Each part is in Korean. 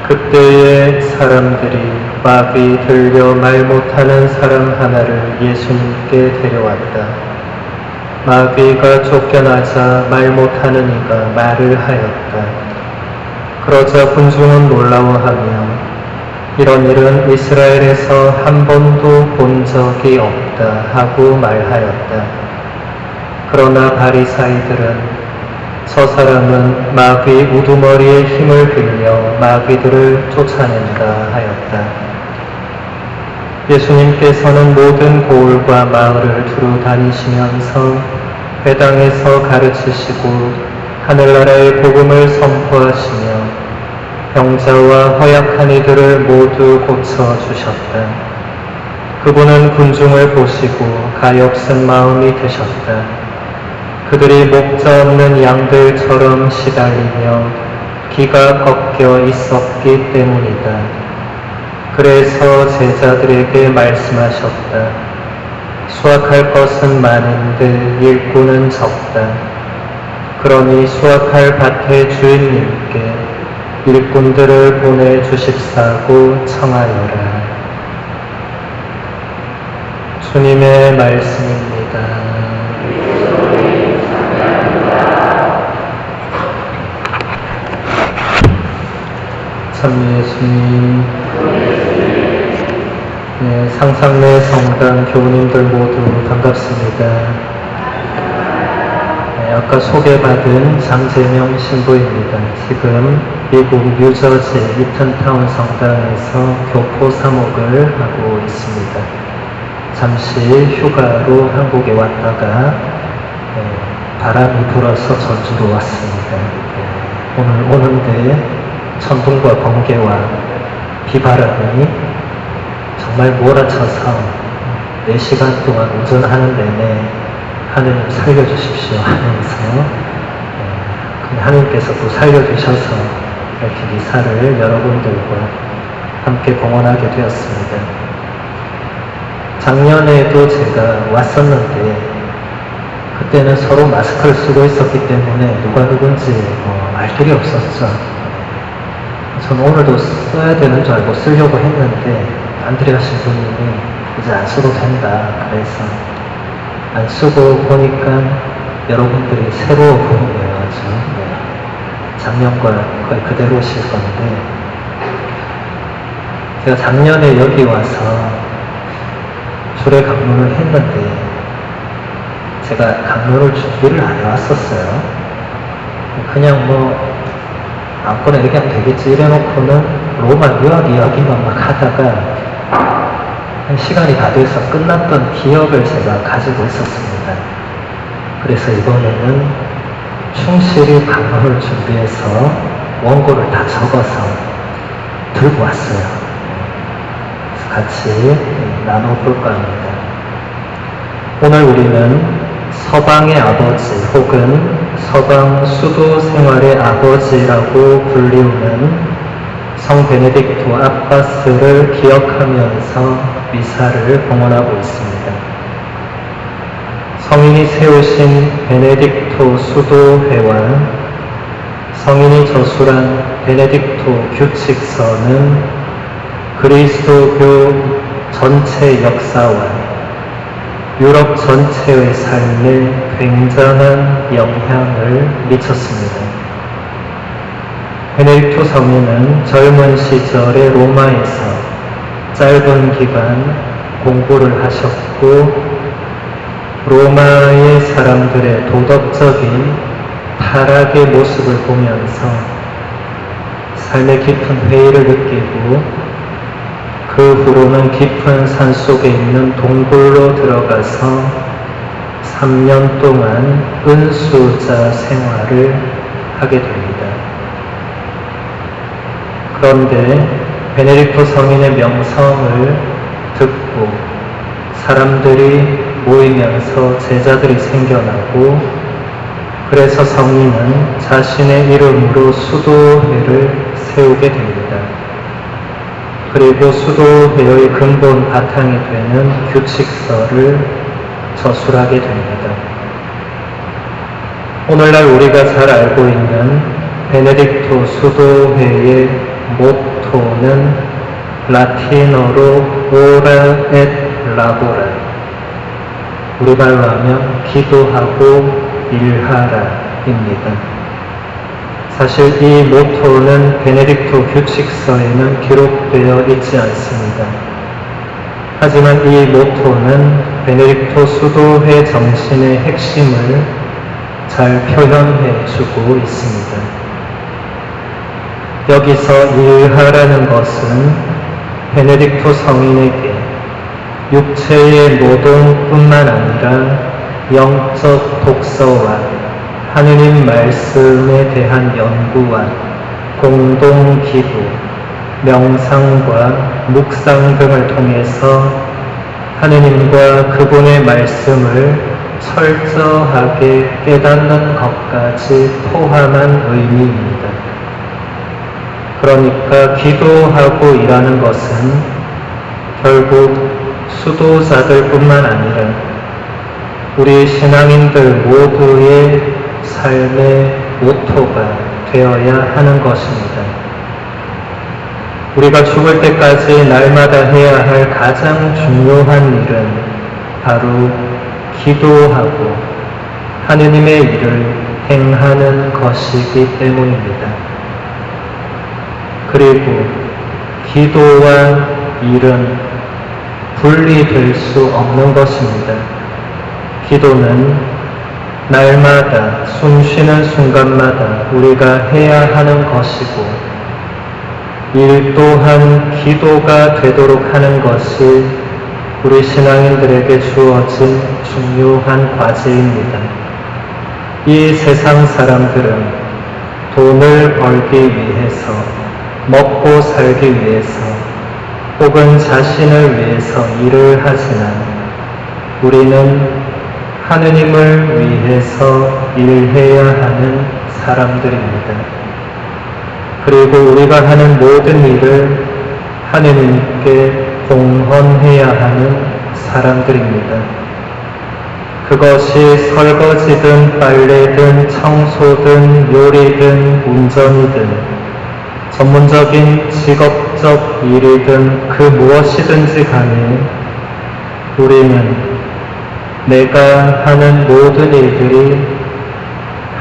그때의 사람들이 마귀 들려 말 못하는 사람 하나를 예수님께 데려왔다. 마귀가 쫓겨나자 말 못하는 이가 말을 하였다. 그러자 군중은 놀라워하며 이런 일은 이스라엘에서 한 번도 본 적이 없다 하고 말하였다. 그러나 바리사이들은 저 사람은 마귀 우두머리의 힘을 빌려 마귀들을 쫓아낸다 하였다. 예수님께서는 모든 고을과 마을을 두루 다니시면서 회당에서 가르치시고 하늘나라의 복음을 선포하시며 병자와 허약한 이들을 모두 고쳐주셨다. 그분은 군중을 보시고 가엾은 마음이 드셨다. 그들이 목자 없는 양들처럼 시달리며 귀가 꺾여 있었기 때문이다. 그래서 제자들에게 말씀하셨다. 수확할 것은 많은데 일꾼은 적다. 그러니 수확할 밭의 주인님께 일꾼들을 보내주십사고 청하여라. 주님의 말씀입니다. 참 예수님, 네, 상상내 성당 교우님들 모두 반갑습니다. 네, 아까 소개받은 장재명 신부입니다. 지금 미국 뉴저지 이튼타운 성당에서 교포 사목을 하고 있습니다. 잠시 휴가로 한국에 왔다가 바람이 불어서 전주로 왔습니다. 오늘 오는데 천둥과 번개와 비바람이 정말 몰아쳐서 4시간 동안 운전하는 내내 하느님 살려주십시오 하면서 하느님께서 또 살려주셔서 이렇게 미사를 여러분들과 함께 봉헌하게 되었습니다. 작년에도 제가 왔었는데 그때는 서로 마스크를 쓰고 있었기 때문에 누가 누군지 알 길이 없었죠. 저는 오늘도 써야 되는 줄 알고 쓰려고 했는데 안드레아 신부님이 이제 안 써도 된다 그래서 안 쓰고 보니까 여러분들이 새로워 보이네요. 아주 작년과 거의 그대로실 건데 제가 작년에 여기 와서 주례 강론을 했는데 제가 강론을 준비를 안 해왔었어요. 그냥 아무거나 얘기하면 되겠지 이래놓고는 로마 유학 이야기만 막 하다가 시간이 다 돼서 끝났던 기억을 제가 가지고 있었습니다. 그래서 이번에는 충실히 강론을 준비해서 원고를 다 적어서 들고 왔어요. 그래서 같이 나눠볼까 합니다. 오늘 우리는 서방의 아버지 혹은 서방 수도 생활의 아버지라고 불리우는 성 베네딕토 아빠스를 기억하면서 미사를 봉헌하고 있습니다. 성인이 세우신 베네딕토 수도회와 성인이 저술한 베네딕토 규칙서는 그리스도교 전체 역사와 유럽 전체의 삶에 굉장한 영향을 미쳤습니다. 베네딕토 성인은 젊은 시절에 로마에서 짧은 기간 공부를 하셨고 로마의 사람들의 도덕적인 타락의 모습을 보면서 삶의 깊은 회의를 느끼고 그 후로는 깊은 산속에 있는 동굴로 들어가서 3년 동안 은수자 생활을 하게 됩니다. 그런데 베네딕토 성인의 명성을 듣고 사람들이 모이면서 제자들이 생겨나고 그래서 성인은 자신의 이름으로 수도회를 세우게 됩니다. 그리고 수도회의 근본 바탕이 되는 규칙서를 저술하게 됩니다. 오늘날 우리가 잘 알고 있는 베네딕토 수도회의 모토 모토는 라틴어로 오라 엣 라보라, 우리말로 하면 기도하고 일하라입니다. 사실 이 모토는 베네딕토 규칙서에는 기록되어 있지 않습니다. 하지만 이 모토는 베네딕토 수도회 정신의 핵심을 잘 표현해 주고 있습니다. 여기서 일하라는 것은 베네딕토 성인에게 육체의 노동뿐만 아니라 영적 독서와 하느님 말씀에 대한 연구와 공동 기도, 명상과 묵상 등을 통해서 하느님과 그분의 말씀을 철저하게 깨닫는 것까지 포함한 의미입니다. 그러니까 기도하고 일하는 것은 결국 수도자들뿐만 아니라 우리 신앙인들 모두의 삶의 모토가 되어야 하는 것입니다. 우리가 죽을 때까지 날마다 해야 할 가장 중요한 일은 바로 기도하고 하느님의 일을 행하는 것이기 때문입니다. 그리고 기도와 일은 분리될 수 없는 것입니다. 기도는 날마다 숨 쉬는 순간마다 우리가 해야 하는 것이고, 일 또한 기도가 되도록 하는 것이 우리 신앙인들에게 주어진 중요한 과제입니다. 이 세상 사람들은 돈을 벌기 위해서, 먹고 살기 위해서, 혹은 자신을 위해서 일을 하지만 우리는 하느님을 위해서 일해야 하는 사람들입니다. 그리고 우리가 하는 모든 일을 하느님께 봉헌해야 하는 사람들입니다. 그것이 설거지든 빨래든 청소든 요리든 운전이든 전문적인 직업적 일이든 그 무엇이든지 간에 우리는 내가 하는 모든 일들이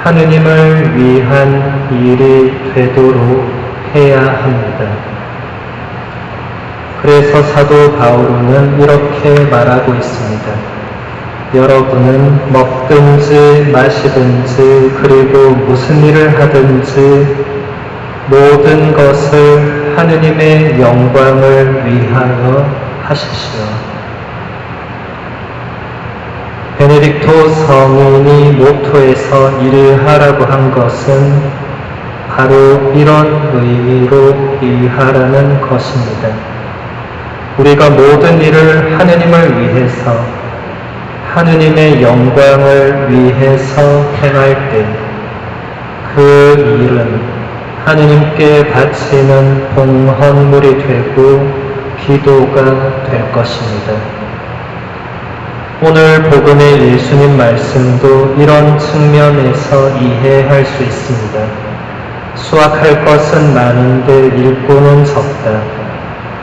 하느님을 위한 일이 되도록 해야 합니다. 그래서 사도 바울은 이렇게 말하고 있습니다. 여러분은 먹든지 마시든지 그리고 무슨 일을 하든지 모든 것을 하느님의 영광을 위하여 하십시오. 베네딕토 성인이 모토에서 일하라고 한 것은 바로 이런 의미로 일하라는 것입니다. 우리가 모든 일을 하느님을 위해서, 하느님의 영광을 위해서 행할 때 그 일은 하느님께 바치는 봉헌물이 되고 기도가 될 것입니다. 오늘 복음의 예수님 말씀도 이런 측면에서 이해할 수 있습니다. 수확할 것은 많은데 일꾼은 적다.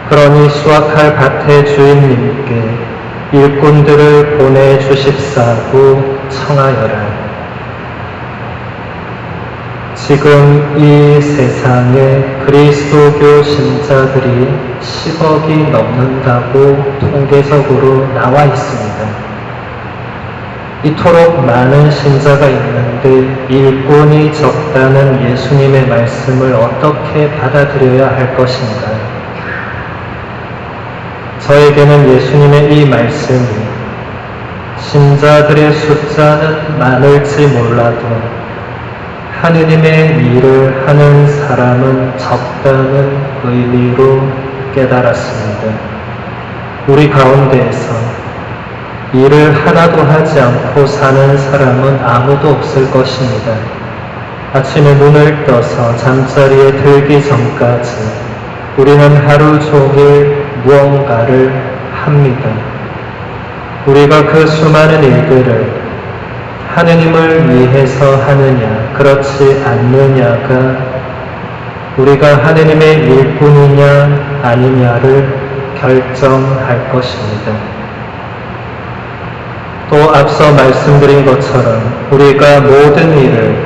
그러니 수확할 밭의 주인님께 일꾼들을 보내주십사고 청하여라. 지금 이 세상에 그리스도교 신자들이 10억이 넘는다고 통계적으로 나와 있습니다. 이토록 많은 신자가 있는데 일꾼이 적다는 예수님의 말씀을 어떻게 받아들여야 할 것인가? 저에게는 예수님의 이 말씀이 신자들의 숫자는 많을지 몰라도 하느님의 일을 하는 사람은 적다는 의미로 깨달았습니다. 우리 가운데에서 일을 하나도 하지 않고 사는 사람은 아무도 없을 것입니다. 아침에 눈을 떠서 잠자리에 들기 전까지 우리는 하루 종일 무언가를 합니다. 우리가 그 수많은 일들을 하느님을 위해서 하느냐, 그렇지 않느냐가 우리가 하느님의 일꾼이냐 아니냐를 결정할 것입니다. 또 앞서 말씀드린 것처럼 우리가 모든 일을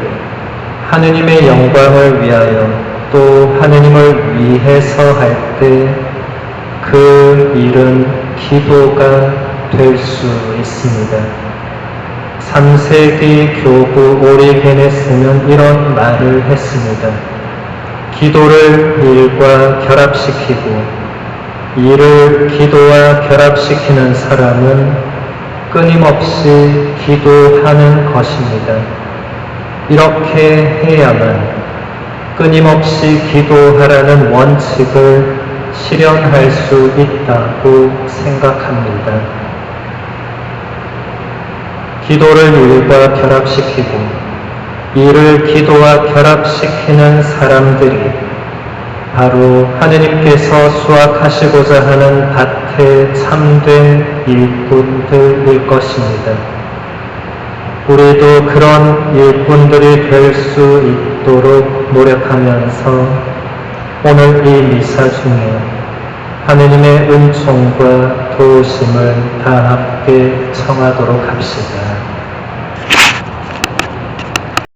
하느님의 영광을 위하여 또 하느님을 위해서 할 때 그 일은 기도가 될 수 있습니다. 3세기 교부 오리게네스는 이런 말을 했습니다. 기도를 일과 결합시키고 일을 기도와 결합시키는 사람은 끊임없이 기도하는 것입니다. 이렇게 해야만 끊임없이 기도하라는 원칙을 실현할 수 있다고 생각합니다. 기도를 일과 결합시키고 일을 기도와 결합시키는 사람들이 바로 하느님께서 수확하시고자 하는 밭의 참된 일꾼들일 것입니다. 우리도 그런 일꾼들이 될 수 있도록 노력하면서 오늘 이 미사 중에 하느님의 은총과 도우심을 다 함께 청하도록 합시다.